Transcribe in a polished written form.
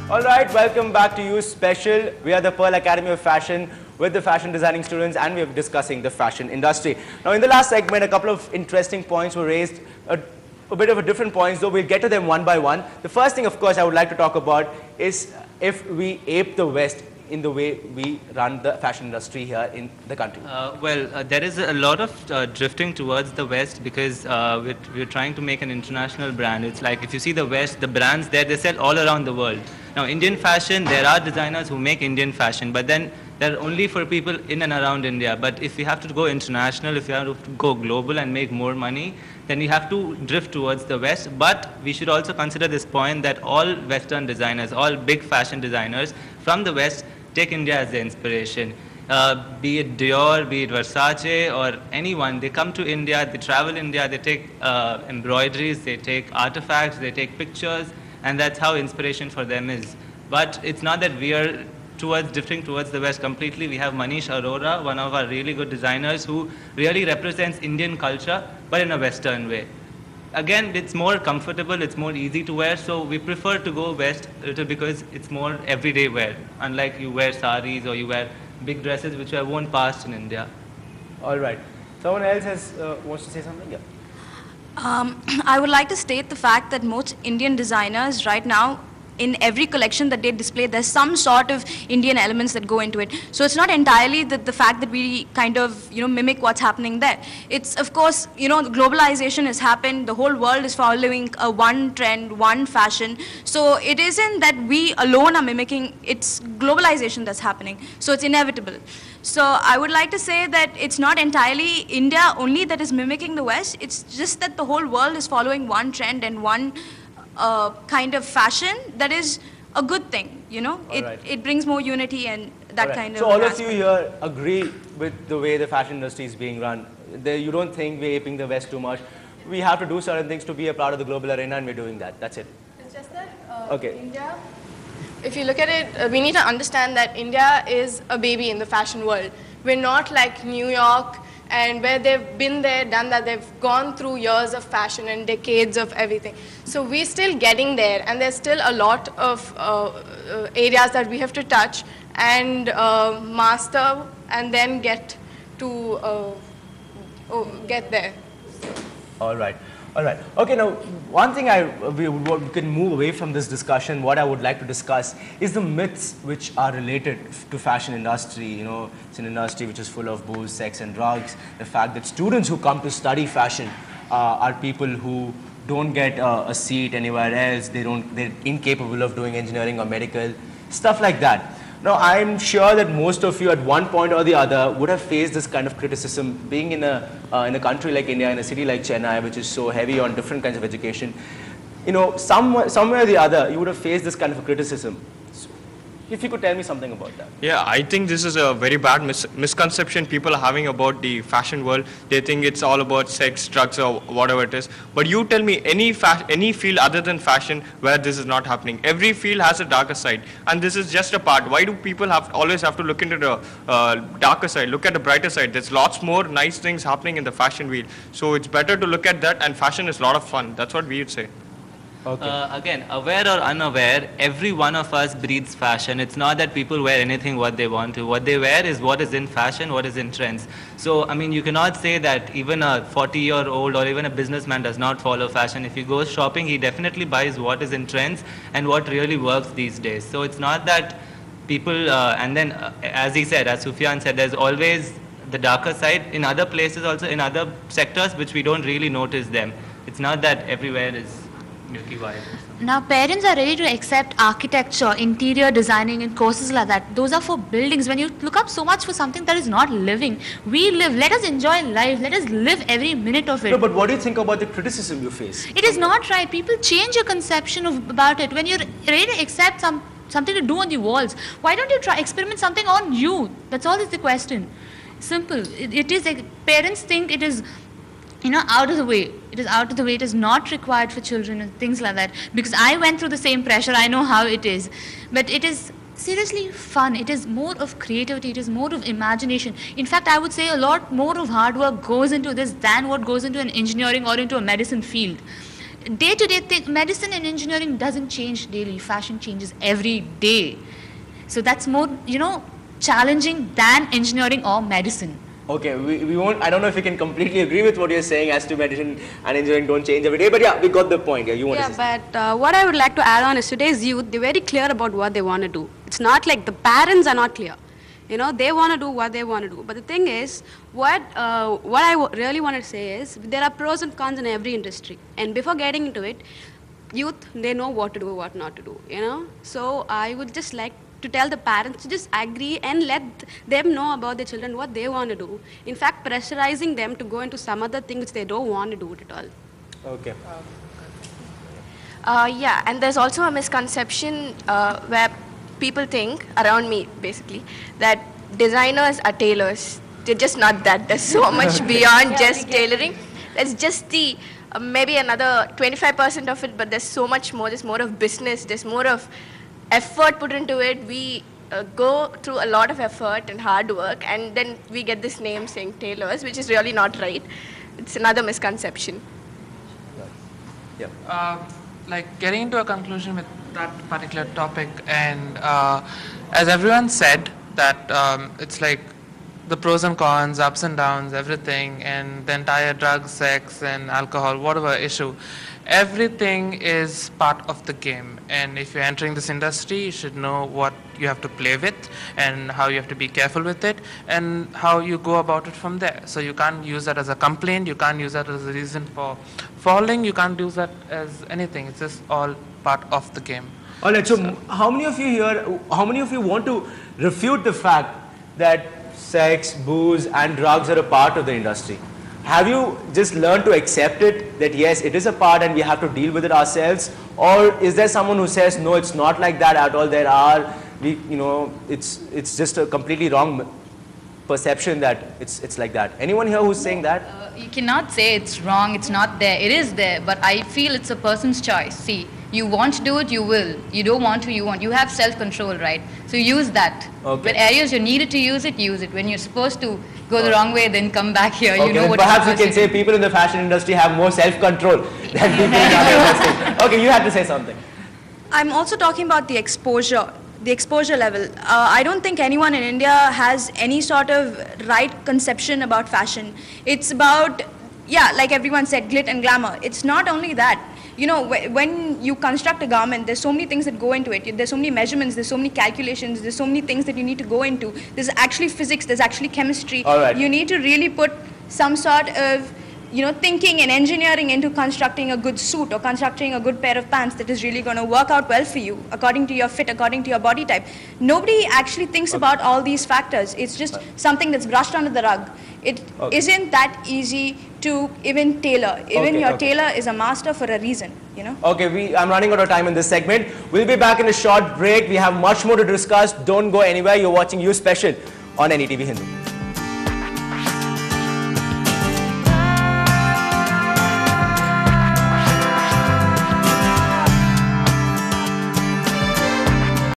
All right, welcome back to You Special. We are the Pearl Academy of Fashion with the fashion designing students, and we are discussing the fashion industry. Now, in the last segment, a couple of interesting points were raised, a bit of a different points, though we'll get to them one by one. The first thing, of course, I would like to talk about is if we ape the West in the way we run the fashion industry here in the country. There is a lot of drifting towards the West because we're trying to make an international brand. It's like if you see the West, the brands there, they sell all around the world. Now, Indian fashion, there are designers who make Indian fashion, but then they're only for people in and around India. But if you have to go international, if you have to go global and make more money, then you have to drift towards the West. But we should also consider this point that all Western designers, all big fashion designers from the West take India as their inspiration. Be it Dior, be it Versace, or anyone, they come to India, they travel India, they take embroideries, they take artifacts, they take pictures, and that's how inspiration for them is. But it's not that we are drifting towards the West completely. We have Manish Arora, one of our really good designers who really represents Indian culture, but in a Western way. Again, it's more comfortable, it's more easy to wear, so we prefer to go West because it's more everyday wear, unlike you wear saris or you wear big dresses which are worn past in India. All right. Someone else wants to say something? Yeah. I would like to state the fact that most Indian designers right now, in every collection that they display, there's some sort of Indian elements that go into it. So it's not entirely the fact that we kind of, mimic what's happening there. It's, of course, the globalization has happened. The whole world is following one trend, one fashion. So it isn't that we alone are mimicking. It's globalization that's happening. So it's inevitable. So I would like to say that it's not entirely India only that is mimicking the West. It's just that the whole world is following one trend and one kind of fashion that is a good thing, It brings more unity and that kind of. So all of you here agree with the way the fashion industry is being run. You don't think we're aping the West too much. We have to do certain things to be a part of the global arena, and we're doing that. That's it. It's just that India, if you look at it, we need to understand that India is a baby in the fashion world. We're not like New York, and where they've been there, done that, they've gone through years of fashion and decades of everything. So we're still getting there, and there's still a lot of areas that we have to touch and master, and then get to get there. All right. All right. Okay, now, one thing we can move away from this discussion, what I would like to discuss is the myths which are related to fashion industry. It's an industry which is full of booze, sex and drugs. The fact that students who come to study fashion are people who don't get a seat anywhere else. They're incapable of doing engineering or medical, stuff like that. Now, I'm sure that most of you at one point or the other would have faced this kind of criticism being in a country like India, in a city like Chennai, which is so heavy on different kinds of education. Somewhere or the other, you would have faced this kind of a criticism. So, if you could tell me something about that. Yeah, I think this is a very bad misconception people are having about the fashion world. They think it's all about sex, drugs, or whatever it is. But you tell me any field other than fashion where this is not happening. Every field has a darker side, and this is just a part. Why do people always have to look into the darker side? Look at the brighter side. There's lots more nice things happening in the fashion field. So it's better to look at that, and fashion is a lot of fun. That's what we would say. Okay. Again, aware or unaware, every one of us breathes fashion. It's not that people wear anything what they want to. What they wear is what is in fashion, what is in trends. So, you cannot say that even a 40-year-old or even a businessman does not follow fashion. If he goes shopping, he definitely buys what is in trends and what really works these days. So it's not that people, and then as he said, as Sufyan said, there's always the darker side in other places also, in other sectors, which we don't really notice them. It's not that everywhere is milky white. Now, parents are ready to accept architecture, interior designing, and courses like that. Those are for buildings. When you look up so much for something that is not living, we live. Let us enjoy life. Let us live every minute of it. No, but what do you think about the criticism you face? It is not right. People change your conception about it. When you're ready to accept something to do on the walls, why don't you try experiment something on you? That's all is the question. Simple. It is like parents think it is out of the way. It is out of the way. It is not required for children and things like that. Because I went through the same pressure. I know how it is. But it is seriously fun. It is more of creativity. It is more of imagination. In fact, I would say a lot more of hard work goes into this than what goes into an engineering or into a medicine field. day-to-day thing, medicine and engineering doesn't change daily. Fashion changes every day. So that's more, challenging than engineering or medicine. Okay, we won't, I don't know if we can completely agree with what you're saying as to medicine and engineering don't change every day, but yeah, we got the point. Yeah, you want to say but what I would like to add on is today's youth, they're very clear about what they want to do. It's not like the parents are not clear. They want to do what they want to do. But the thing is, what I really want to say is, there are pros and cons in every industry. And before getting into it, youth, they know what to do, what not to do, So I would just like to tell the parents to just agree and let them know about their children, what they want to do. In fact, pressurizing them to go into some other thing which they don't want to do it at all. Okay. Yeah, and there's also a misconception where people think, around me basically, that designers are tailors. They're just not that. There's so much beyond just tailoring. There's just the, maybe another 25% of it, but there's so much more. There's more of business, there's more of effort put into it. We go through a lot of effort and hard work, and then we get this name saying tailors, which is really not right. It's another misconception. Yeah. Like getting into a conclusion with that particular topic, and as everyone said, that it's like the pros and cons, ups and downs, everything, and the entire drugs, sex, and alcohol, whatever issue. Everything is part of the game, and if you're entering this industry, you should know what you have to play with and how you have to be careful with it and how you go about it from there. So you can't use that as a complaint, you can't use that as a reason for falling, you can't use that as anything. It's just all part of the game. All right, so how many of you here, how many of you want to refute the fact that sex, booze and drugs are a part of the industry? Have you just learned to accept it, that yes, it is a part and we have to deal with it ourselves? Or is there someone who says, no, it's not like that at all, there are, it's just a completely wrong perception that it's like that? Anyone here who's saying that? You cannot say it's wrong, it's not there. It is there, but I feel it's a person's choice. See, you want to do it, you will. You don't want to, you won't. You have self-control, right? So use that. Okay. When areas you're needed to use it, use it. When you're supposed to go the wrong way, then come back here. Okay, You know what perhaps you're we can say people in the fashion industry have more self-control than people in other industries. Okay, you had to say something. I'm also talking about the exposure level. I don't think anyone in India has any sort of right conception about fashion. It's about, yeah, like everyone said, glit and glamour. It's not only that. When you construct a garment, there's so many things that go into it. There's so many measurements, there's so many calculations, there's so many things that you need to go into. There's actually physics, there's actually chemistry. All right. You need to really put some sort of thinking and engineering into constructing a good suit or constructing a good pair of pants that is really going to work out well for you, according to your fit, according to your body type. Nobody actually thinks about all these factors. It's just something that's brushed under the rug. It isn't that easy to even tailor. Even your tailor is a master for a reason, Okay, I'm running out of time in this segment. We'll be back in a short break. We have much more to discuss. Don't go anywhere. You're watching You Special on NETV Hindu.